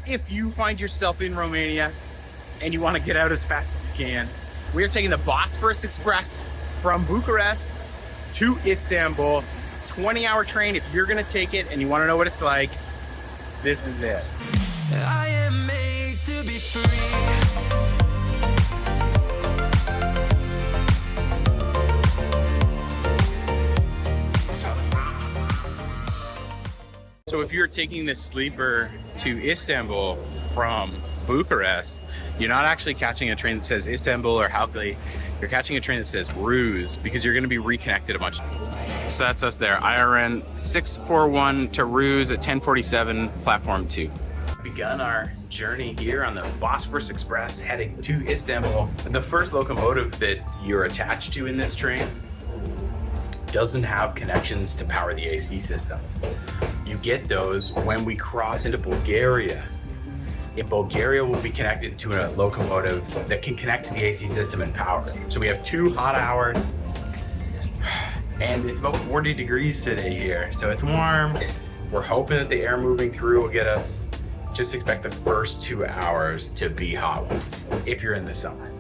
if you find yourself in Romania and you want to get out as fast as you can, we are taking the Bosphorus Express from Bucharest to Istanbul. 20-hour train. If you're gonna take it and you want to know what it's like, this is it. I am made to be free. So if you're taking this sleeper to Istanbul from Bucharest, you're not actually catching a train that says Istanbul or Halkali. You're catching a train that says Ruse, because you're going to be reconnected a bunch. So that's us there. IRN 641 to Ruse at 10:47, platform 2. Begun our journey here on the Bosphorus Express heading to Istanbul. The first locomotive that you're attached to in this train doesn't have connections to power the AC system. You get those when we cross into Bulgaria. In Bulgaria, we'll be connected to a locomotive that can connect to the AC system and power it. So we have 2 hot hours, and it's about 40 degrees today here. So it's warm. We're hoping that the air moving through will get us. Just expect the first 2 hours to be hot ones if you're in the summer.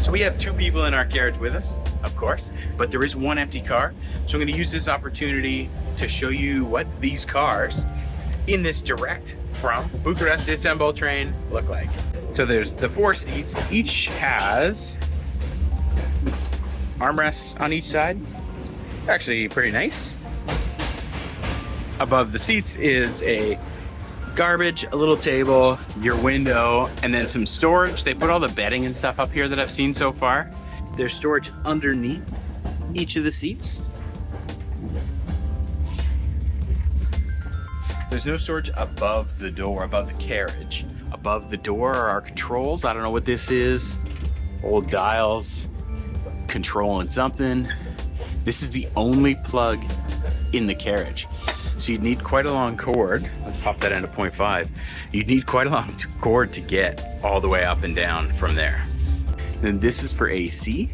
So we have 2 people in our carriage with us, of course, but there is 1 empty car. So I'm going to use this opportunity to show you what these cars in this direct from Bucharest to Istanbul train look like. So there's the 4 seats. Each has armrests on each side. Actually pretty nice. Above the seats is a garbage, a little table, your window, and then some storage. They put all the bedding and stuff up here that I've seen so far. There's storage underneath each of the seats. There's no storage above the door, above the carriage. Above the door are our controls. I don't know what this is. Old dials, controlling something. This is the only plug in the carriage. So you'd need quite a long cord. Let's pop that into 0.5. You'd need quite a long cord to get all the way up and down from there. And then this is for AC.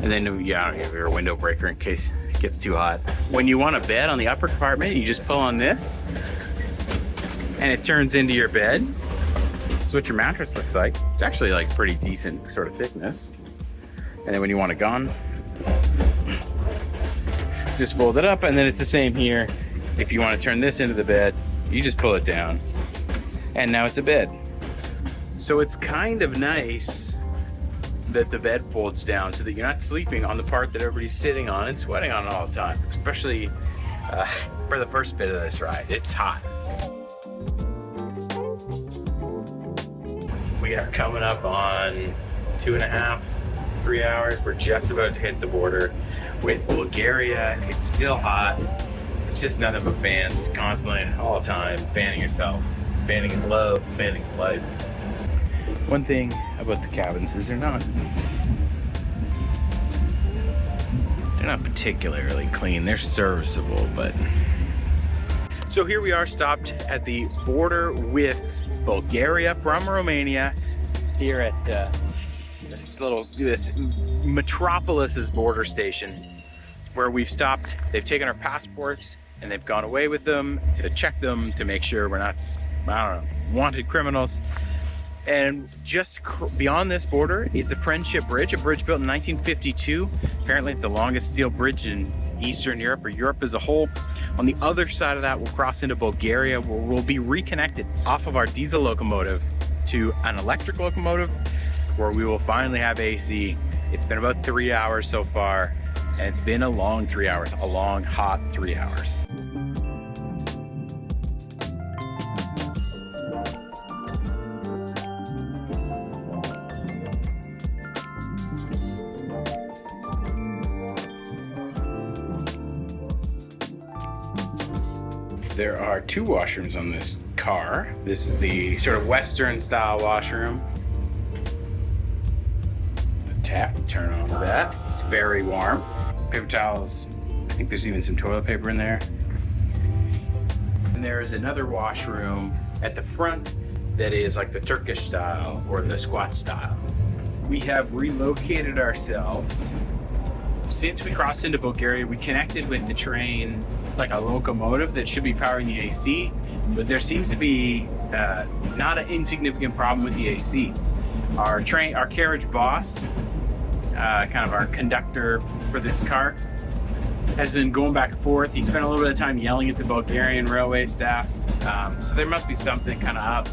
And then you have your window breaker in case it gets too hot. When you want a bed on the upper compartment, you just pull on this and it turns into your bed. That's what your mattress looks like. It's actually like pretty decent sort of thickness. And then when you want it gone, just fold it up, and then it's the same here. If you want to turn this into the bed, you just pull it down, and now it's a bed. So it's kind of nice that the bed folds down so that you're not sleeping on the part that everybody's sitting on and sweating on all the time, especially for the first bit of this ride. It's hot. We are coming up on 2.5, 3 hours. We're just about to hit the border with Bulgaria. It's still hot. It's just nothing but fans, constantly, all the time, fanning yourself. Fanning is love, fanning is life. One thing about the cabins is they're not particularly clean. They're serviceable, but. So here we are, stopped at the border with Bulgaria from Romania, here at this metropolis's border station, where we've stopped. They've taken our passports and they've gone away with them to check them to make sure we're not, I don't know, wanted criminals. And just beyond this border is the Friendship Bridge, a bridge built in 1952. Apparently it's the longest steel bridge in Eastern Europe, or Europe as a whole. On the other side of that, we'll cross into Bulgaria, where we'll be reconnected off of our diesel locomotive to an electric locomotive, where we will finally have AC. It's been about 3 hours so far, and it's been a long 3 hours, a long, hot 3 hours. There are 2 washrooms on this car. This is the sort of Western style washroom. Tap, turn on that. It's very warm. Paper towels. I think there's even some toilet paper in there. And there is another washroom at the front that is like the Turkish style or the squat style. We have relocated ourselves Since we crossed into Bulgaria, we connected with the train, like a locomotive that should be powering the AC, but there seems to be not an insignificant problem with the AC. Our carriage boss, kind of our conductor for this car, has been going back and forth. He spent a little bit of time yelling at the Bulgarian railway staff, so there must be something kind of up.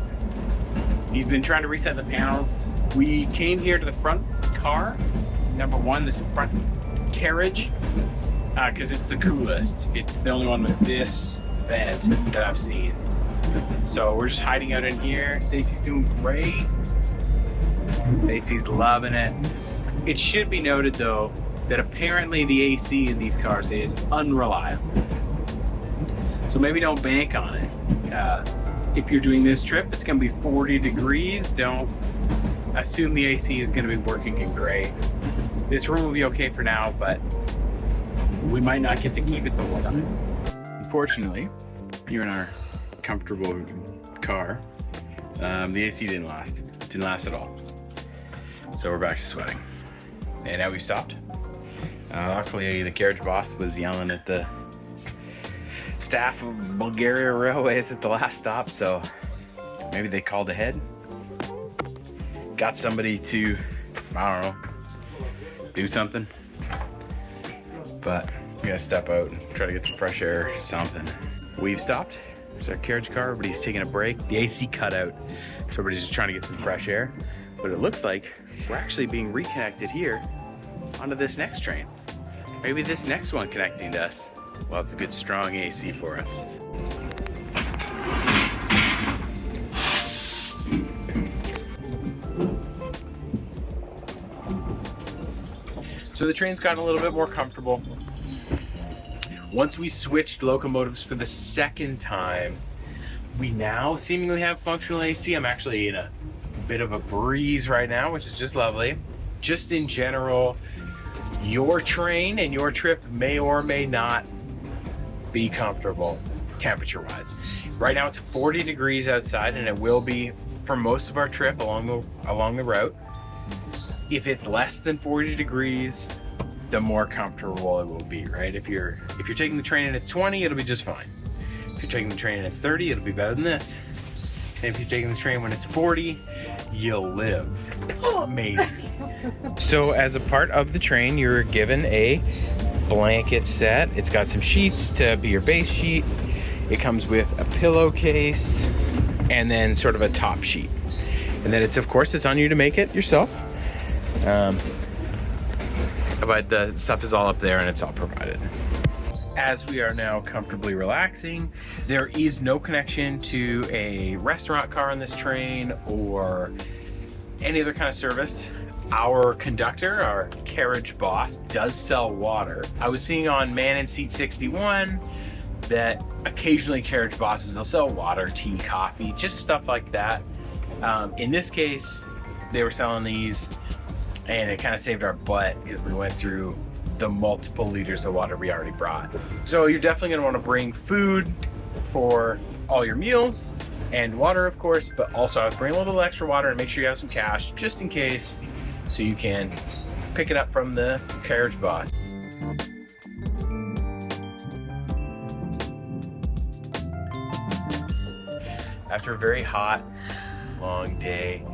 He's been trying to reset the panels. We came here to the front car, number one, this front carriage, because it's the coolest. It's the only one with this vent that I've seen. So we're just hiding out in here. Stacy's doing great. Stacy's loving it. It should be noted though that apparently the AC in these cars is unreliable. So maybe don't bank on it. If you're doing this trip, it's gonna be 40 degrees. Don't assume the AC is gonna be working great. This room will be okay for now, but we might not get to keep it the whole time. Unfortunately, you're in our comfortable car. The AC didn't last at all. So we're back to sweating. And now we've stopped. Luckily, the carriage boss was yelling at the staff of Bulgaria Railways at the last stop, so maybe they called ahead. Got somebody to, I don't know, do something. But we gotta step out and try to get some fresh air or something. We've stopped. There's our carriage car. Everybody's taking a break. The AC cut out, so everybody's just trying to get some fresh air. But it looks like we're actually being reconnected here onto this next train. Maybe this next one connecting to us will have a good strong AC for us. So the train's gotten a little bit more comfortable. Once we switched locomotives for the second time, we now seemingly have functional AC. I'm actually in a bit of a breeze right now, which is just lovely. Just in general, your train and your trip may or may not be comfortable temperature-wise. Right now it's 40 degrees outside, and it will be for most of our trip along the route. If it's less than 40 degrees, the more comfortable it will be, right? If you're taking the train and it's 20, it'll be just fine. If you're taking the train and it's 30, it'll be better than this. And if you're taking the train when it's 40, you'll live. Amazing. So as a part of the train, you're given a blanket set. It's got some sheets to be your base sheet. It comes with a pillowcase and then sort of a top sheet. And then it's on you to make it yourself. But the stuff is all up there and it's all provided. As we are now comfortably relaxing, there is no connection to a restaurant car on this train or any other kind of service. Our conductor, our carriage boss, does sell water. I was seeing on Man in Seat 61 that occasionally carriage bosses, they'll sell water, tea, coffee, just stuff like that. In this case, they were selling these, and it kind of saved our butt because we went through the multiple liters of water we already brought. So you're definitely gonna wanna bring food for all your meals and water, of course, but also bring a little extra water and make sure you have some cash just in case, so you can pick it up from the carriage boss. After a very hot, long day,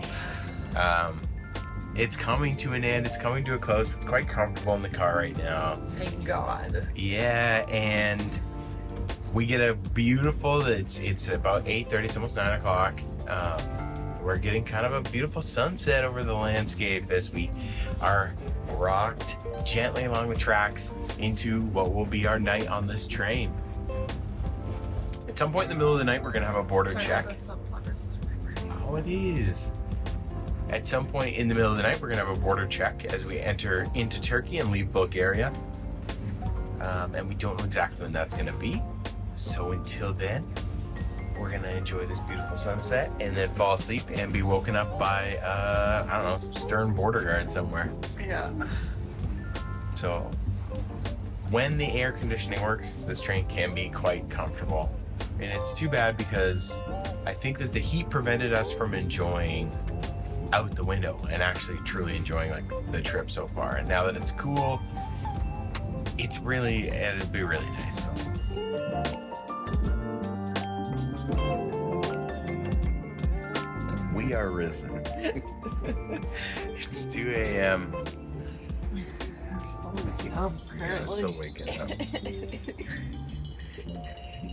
it's coming to an end. It's coming to a close. It's quite comfortable in the car right now. Thank God. Yeah, and we get a beautiful, it's about 8:30, it's almost 9 o'clock. We're getting kind of a beautiful sunset over the landscape as we are rocked gently along the tracks into what will be our night on this train. At some point in the middle of the night, we're gonna have a border check. Oh, it is. At some point in the middle of the night, we're gonna have a border check as we enter into Turkey and leave Bulgaria. And we don't know exactly when that's gonna be. So until then, we're gonna enjoy this beautiful sunset and then fall asleep and be woken up by, I don't know, some stern border guard somewhere. Yeah. So when the air conditioning works, this train can be quite comfortable. And it's too bad because I think that the heat prevented us from enjoying out the window and actually truly enjoying like the trip so far. And now that it's cool, it'll be really nice. We are risen. It's 2 a.m. We're still waking up.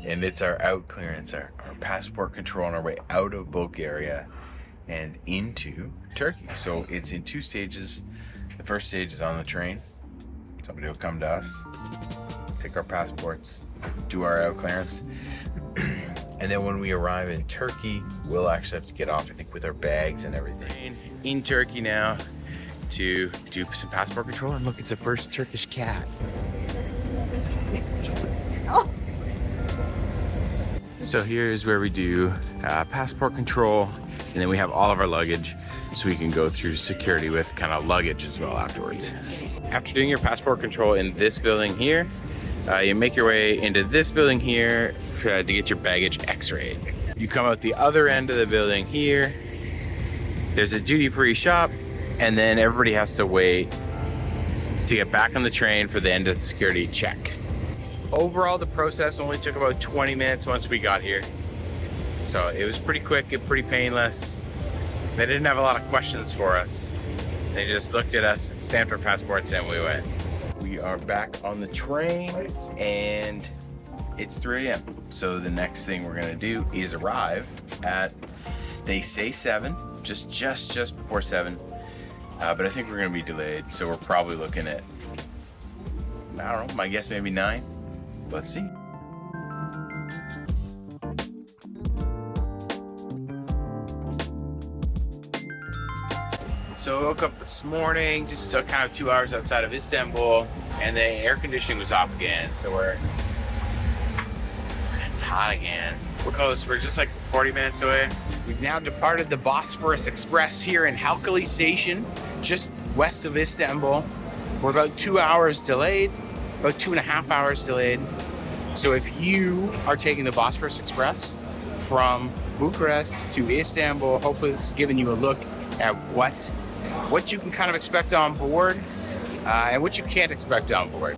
And it's our out clearance, our passport control on our way out of Bulgaria and into Turkey. So it's in 2 stages. The first stage is on the train. Somebody will come to us, take our passports, do our out clearance. And then when we arrive in Turkey, we'll actually have to get off, I think, with our bags and everything. In Turkey now to do some passport control. And look, it's a first Turkish cat. Oh. So here's where we do passport control. And then we have all of our luggage so we can go through security with kind of luggage as well afterwards. After doing your passport control in this building here, you make your way into this building here to get your baggage x-rayed. You come out the other end of the building here. There's a duty-free shop, and then everybody has to wait to get back on the train for the end of the security check. Overall, the process only took about 20 minutes once we got here. So it was pretty quick and pretty painless. They didn't have a lot of questions for us. They just looked at us, stamped our passports, and we went. We are back on the train and it's 3 a.m. So the next thing we're gonna do is arrive at, they say 7, just before 7. But I think we're gonna be delayed. So we're probably looking at, I don't know, my guess maybe 9. Let's see. So I woke up this morning, just took kind of 2 hours outside of Istanbul, and the air conditioning was off again. So it's hot again. We're close, we're just like 40 minutes away. We've now departed the Bosphorus Express here in Halkalı Station, just west of Istanbul. We're about 2 hours delayed, about 2.5 hours delayed. So if you are taking the Bosphorus Express from Bucharest to Istanbul, hopefully this is giving you a look at what you can kind of expect on board and what you can't expect on board.